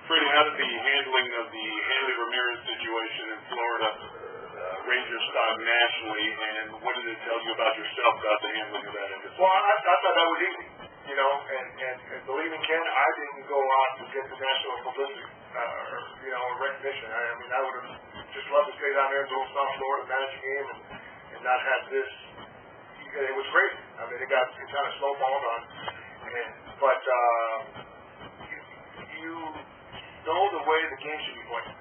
Freddie, how did the handling of the Hanley Ramirez situation in Florida Rangers stock nationally, and what did it tell you about yourself about the handling of that industry? Well, I thought that was easy, and believe me, Ken, I didn't go out to get the national publicity, or recognition. I mean, I would have just loved to stay down there in Little South Florida, manage a game, and not have this. It was great. I mean, it kind of snowballed on, but you know the way the game should be played.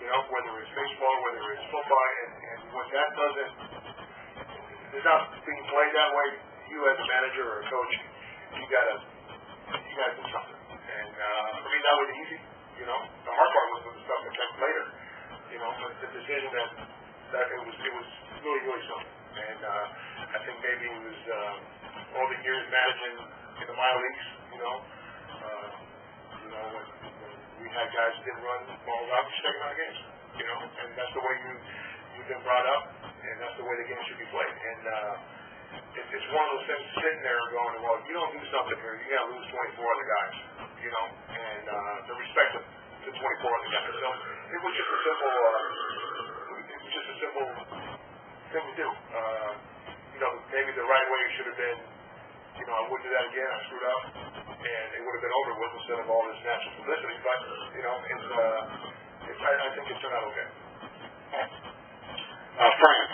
Whether it's baseball, whether it's football, and when that is not being played that way, you as a manager or a coach, you gotta do something. And for me, that was easy. The hard part was the stuff that came later. But the decision that it was really, really something. And I think maybe it was all the years managing in the minor leagues. When we had guys that didn't run balls out, just taking out of games. And that's the way you've been brought up, and that's the way the game should be played. And it's one of those things sitting there going, well, if you don't do something here, you're gonna lose 24 other guys. And the respect of the 24 other guys. So it was just a simple thing to do. Maybe the right way should have been, I wouldn't do that again. I screwed up, and it would have been over with instead of all this national publicity. But I think it turned out okay. Frank,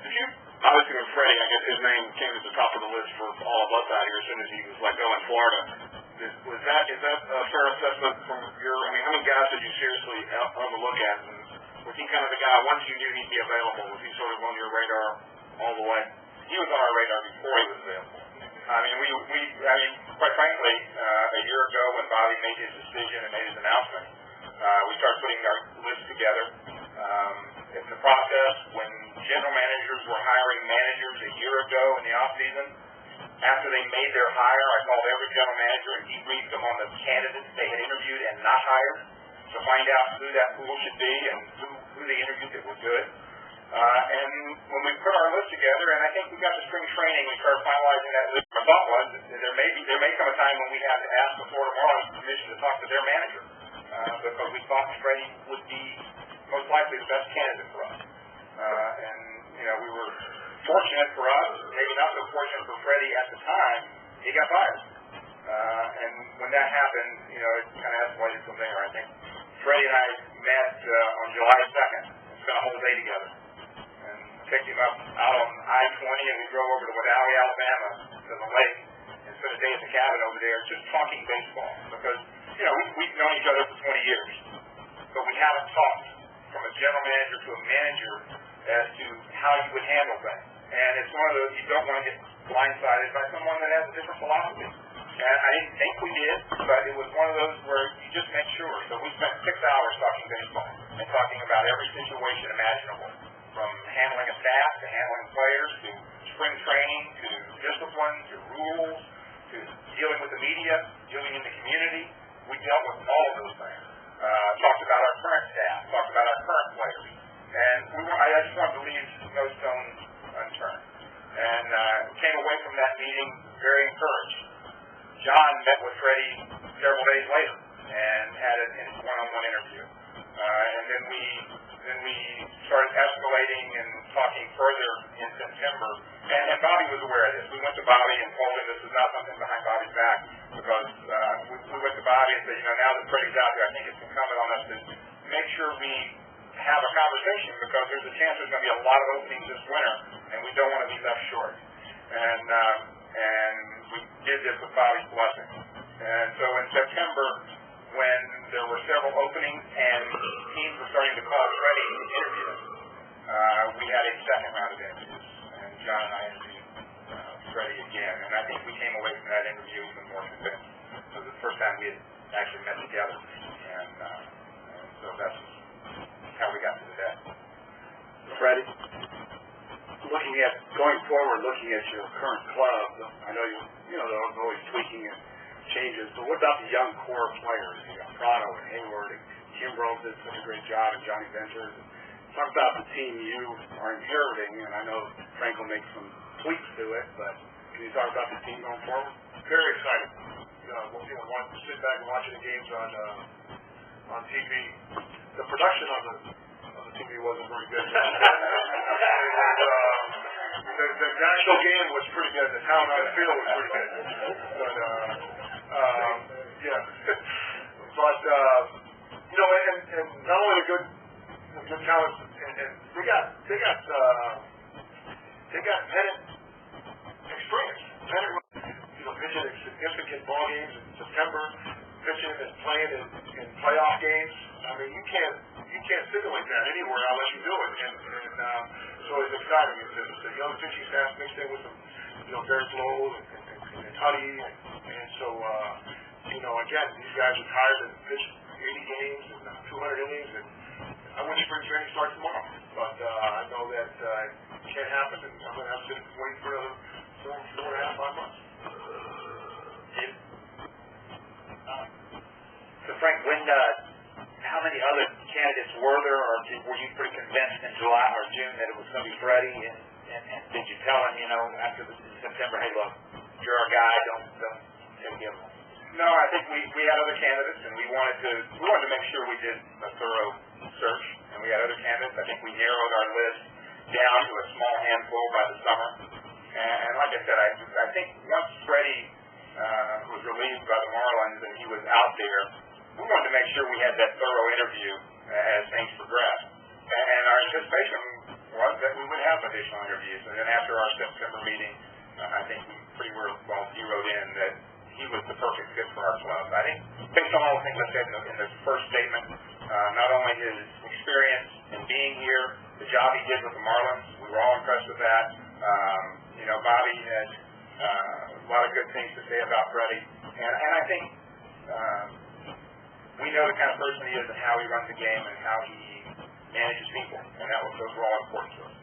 did you obviously with Fredi? I guess his name came to the top of the list for all of us out here as soon as he was let go in Florida. Is that a fair assessment from your? I mean, how many guys did you seriously overlook at? And was he kind of the guy once you knew he'd be available? Was he sort of on your radar all the way? He was on our radar before he was available. I mean, quite frankly, a year ago when Bobby made his decision and made his announcement, we started putting our list together. In the process, when general managers were hiring managers a year ago in the offseason, after they made their hire, I called every general manager and debriefed them on the candidates they had interviewed and not hired to find out who that pool should be and who they interviewed that were good. And when we put our list together, and I think we got to spring training, we started finalizing that list. My thought was that there may come a time when we have to ask the Florida Marlins permission to talk to their manager because we thought Fredi would be most likely the best candidate for us. And we were fortunate for us, maybe not so fortunate for Fredi at the time. He got fired, and when that happened, it kind of escalated from there. I think Fredi and I met on July 2nd and spent a whole day together. Picked him up out on I-20, and we drove over to Wadowee, Alabama, to the lake, and spent a day at the cabin over there just talking baseball. Because, we've known each other for 20 years, but we haven't talked from a general manager to a manager as to how you would handle things. And it's one of those, you don't want to get blindsided by someone that has a different philosophy. And I didn't think we did, but it was one of those where you just make sure. So we spent 6 hours talking baseball and talking about every situation imaginable. From handling a staff to handling players to spring training to discipline to rules to dealing with the media, dealing in the community. We dealt with all of those things. Talked about our current staff, talked about our current players. And I just wanted to leave no stone unturned. And came away from that meeting very encouraged. John met with Fredi several days later and had a one-on-one interview. And then we started escalating and talking further in September. And Bobby was aware of this. We went to Bobby and told him this was not something behind Bobby's back because we went to Bobby and said, now that Fredi's out there, I think it's incumbent on us to make sure we have a conversation because there's a chance there's going to be a lot of openings this winter, and we don't want to be left short. And we did this with Bobby's blessing. And so in September, when there were several openings and teams were starting to call Fredi to interview us, we had a second round of interviews. And John and I interviewed Fredi again. And I think we came away from that interview even more convinced. It was the first time we had actually met together. And so that's how we got to today. Fredi, going forward, looking at your current club, I know they're always tweaking and changes, but what about the young core players? You got Prado and Hayward and Kimbrough did such a great job, and Johnny Ventures. Talk about the team you are inheriting, and I know Frank will make some tweaks to it, but can you talk about the team going forward? Very excited. Want to sit back and watching the games on on TV. The production on the TV wasn't very good. The national game was pretty good. The town on the field was pretty good. But yeah, but and not only the good talent, and they got pennant experience. Pennant, pitching in significant ball games in September, pitching and playing in playoff games. I mean, you can't simulate that anywhere unless you do it. And so it's exciting. It's a young pitching staff mixed in with some Derek Lowe and Huddy, and so again, these guys are tired and pitched 80 games and 200 innings, and I wish spring training starts tomorrow. But I know that it can't happen, and I'm going to have to wait for another 4.5, 5 months. So Frank, how many other candidates were there, or were you pretty convinced in July or June that it was going to be Fredi? And did you tell him, after September, hey, look, you're our guy, don't give him? No, I think we had other candidates, and we wanted to make sure we did a thorough search, and we had other candidates. I think we narrowed our list down to a small handful by the summer. And like I said, I think once Fredi was relieved by the Marlins and he was out there, we wanted to make sure we had that thorough interview as things progressed. And our anticipation was that we would have additional interviews. And then after our September meeting, I think we pretty well zeroed in that he was the perfect fit for our club. I think based on all the things I said in the first statement, not only his experience in being here, the job he did with the Marlins, we were all impressed with that. Bobby had a lot of good things to say about Fredi. And I think we know the kind of person he is and how he runs the game and how he manages people. And those were all important to us.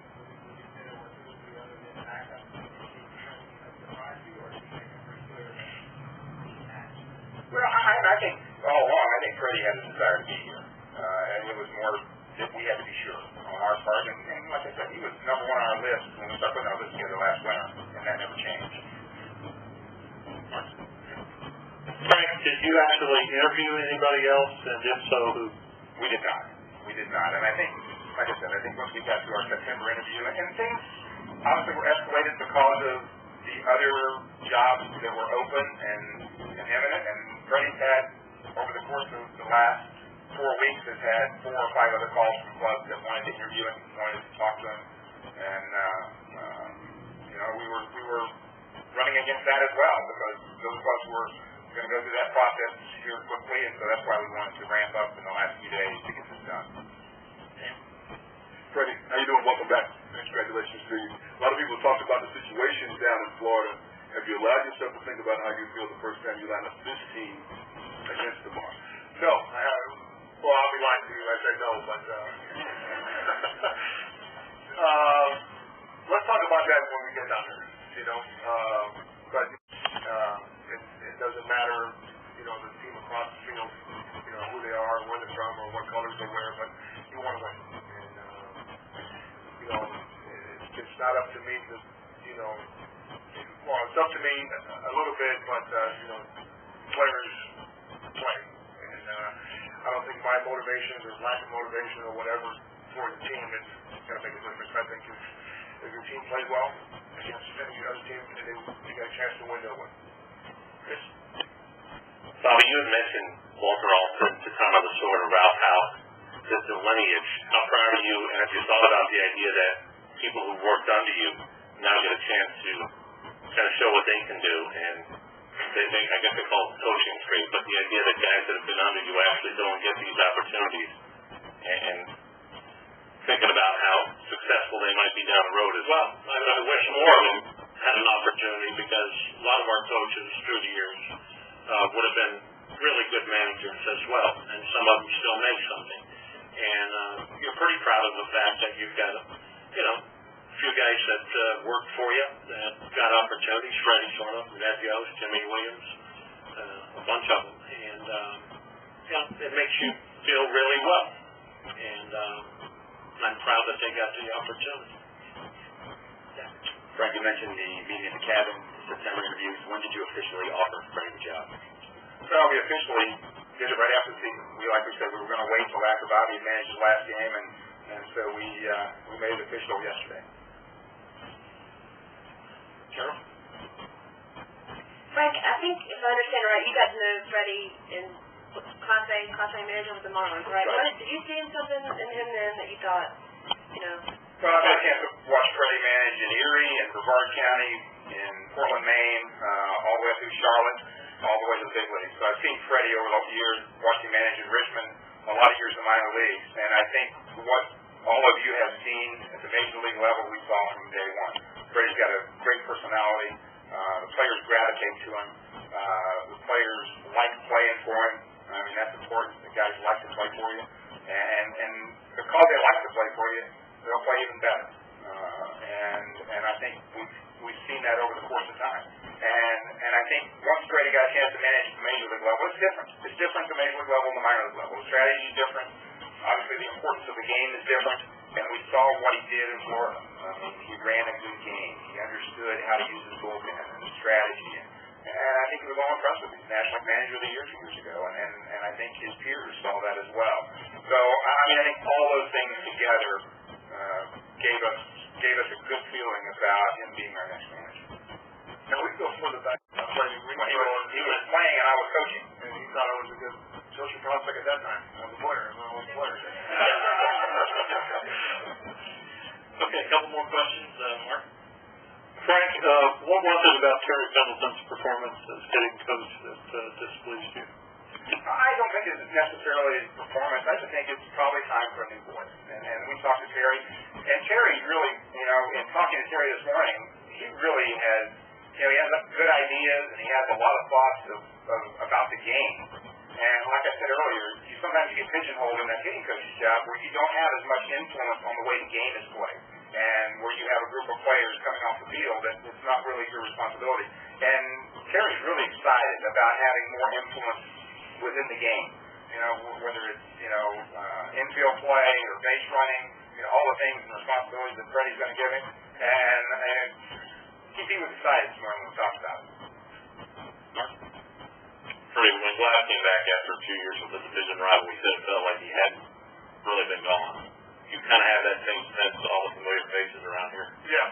Well, I think all along, I think Fredi had a desire to be here. And it was more that we had to be sure on our part. And like I said, he was number one on our list when we started putting our list together last winter, and that never changed. Frank, did you actually interview anybody else? And if so, who? We did not. And I think, like I said, once we got to our September interview, and things obviously were escalated because of the other jobs that were open and imminent. And Fredi's had, over the course of the last 4 weeks, has had 4 or 5 other calls from clubs that wanted to interview him, wanted to talk to him, and we were running against that as well because those clubs were going to go through that process here quickly, and so that's why we wanted to ramp up in the last few days to get this done. Fredi, how you doing? Welcome back. Congratulations to you. A lot of people talk about the situation down in Florida. Have you allowed yourself to think about how you feel the first time you line up this team against the Marlins? No, I haven't. Well, I'll be lying to you if I say no, but let's talk about that when we get down there. But it doesn't matter, the team across the field, who they are, where they're from, or what colors they wear, but you want to win. And it's not up to me to, well, it's up to me a little bit, but players play. And I don't think my motivations or lack of motivation or whatever for the team is going to make a difference. I think if your team plays well against any other team and they got a chance to win, they'll win. Chris? Bobby, you had mentioned Walter Alston to kind of the sort of Ralph House, the lineage. How proud are you, and have you thought about the idea that people who worked under you now get a chance to kind of show what they can do? And I guess they call it coaching tree, but the idea that guys that have been under you actually go and get these opportunities, and thinking about how successful they might be down the road as well. I wish more of them had an opportunity, because a lot of our coaches through the years would have been really good managers as well, and some of them still make something. And you're pretty proud of the fact that you've got a few guys that worked for you that got opportunities. Fredi sort of, Ned Yost, Jimmy Williams, a bunch of them, and it makes you feel really well. And I'm proud that they got the opportunity. Frank, you mentioned the meeting at the cabin, September interviews. When did you officially offer Fredi the job? Well, we officially did it right after the season. Like we said, we were going to wait till after Bobby had managed his last game, and so we made it official yesterday. Carol? Frank, I think if I understand right, you got to know Fredi in Class A manager with the Marlins, right? Did you see something in him then that you thought, Well, I've had a chance to watch Fredi manage in Erie and Brevard County, in Portland, Maine, all the way through Charlotte, all the way to the big leagues. So I've seen Fredi over the years, watched him manage in Richmond, a lot of years in the minor leagues, and I think what all of you have seen at the major league level, we saw from day one. Fredi's got a great personality. The players gravitate to him. The players like playing for him. I mean, that's important. The guys like to play for you. And because they like to play for you, they'll play even better. And I think we've seen that over the course of time. And I think once Fredi got a chance to manage at the major league level, it's different. It's different at the major league level and the minor league level. The strategy is different. Obviously, the importance of the game is different. And we saw what he did in Florida. I mean, he ran a good game. He understood how to use his bullpen and his strategy. And I think he was all impressed with him. National League Manager of the Year 2 years ago. And I think his peers saw that as well. So, I mean, I think all those things together gave us a good feeling about him being our next manager. And we go further back. He was playing and I was coaching. And he thought I was a good social prospect at that time. I was a player. Okay, a couple more questions. Mark? Frank, what was it about Terry Pendleton's performance as hitting coach that displeased you? I don't think it's necessarily his performance. I just think it's probably time for a new voice. And we talked to Terry. And Terry really, in talking to Terry this morning, he really has, he has good ideas and he has a lot of thoughts about the game. And like I said earlier, sometimes you get pigeonholed in that hitting coach's job where you don't have as much influence on the way the game is played, and where you have a group of players coming off the field that it's not really your responsibility. And Terry's really excited about having more influence within the game. Whether it's infield play or base running, all the things and responsibilities that Fredi's going to give him. And he was excited this morning when we talked about it. Fredi, when Glass came back after 2 years with the division rival, we said it felt like he hadn't really been gone. You kind of have that same sense of all the familiar faces around here. Yeah.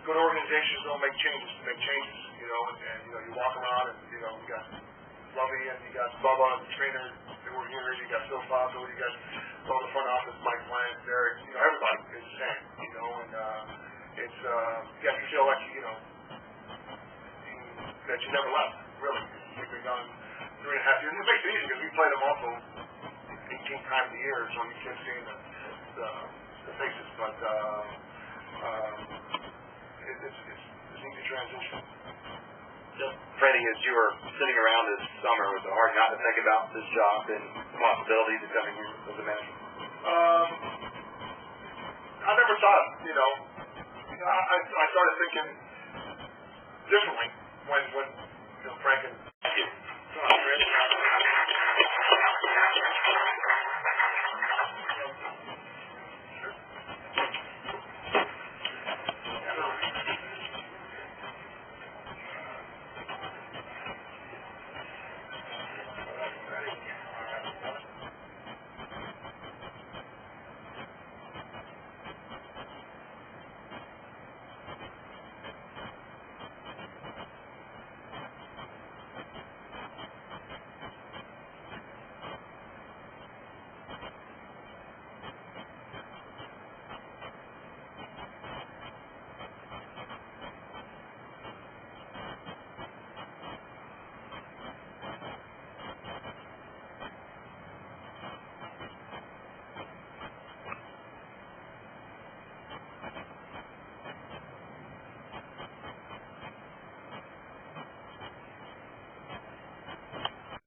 Good organizations don't make changes to make changes, and you walk around and, you got Lovey and you got Bubba and the trainer that were here, you got Phil Fossil, you got all the front office, Mike Blank, Derek, everybody is the same, and it's, you got to feel like, that you never left, really. We've been gone 3.5 years. It makes it easy because we played them also 18 times a year, so you kept seeing the faces, but it's an easy transition. Fredi, as you were sitting around this summer, was it hard not to think about this job and possibilities of coming here as a manager? I never thought, I started thinking differently when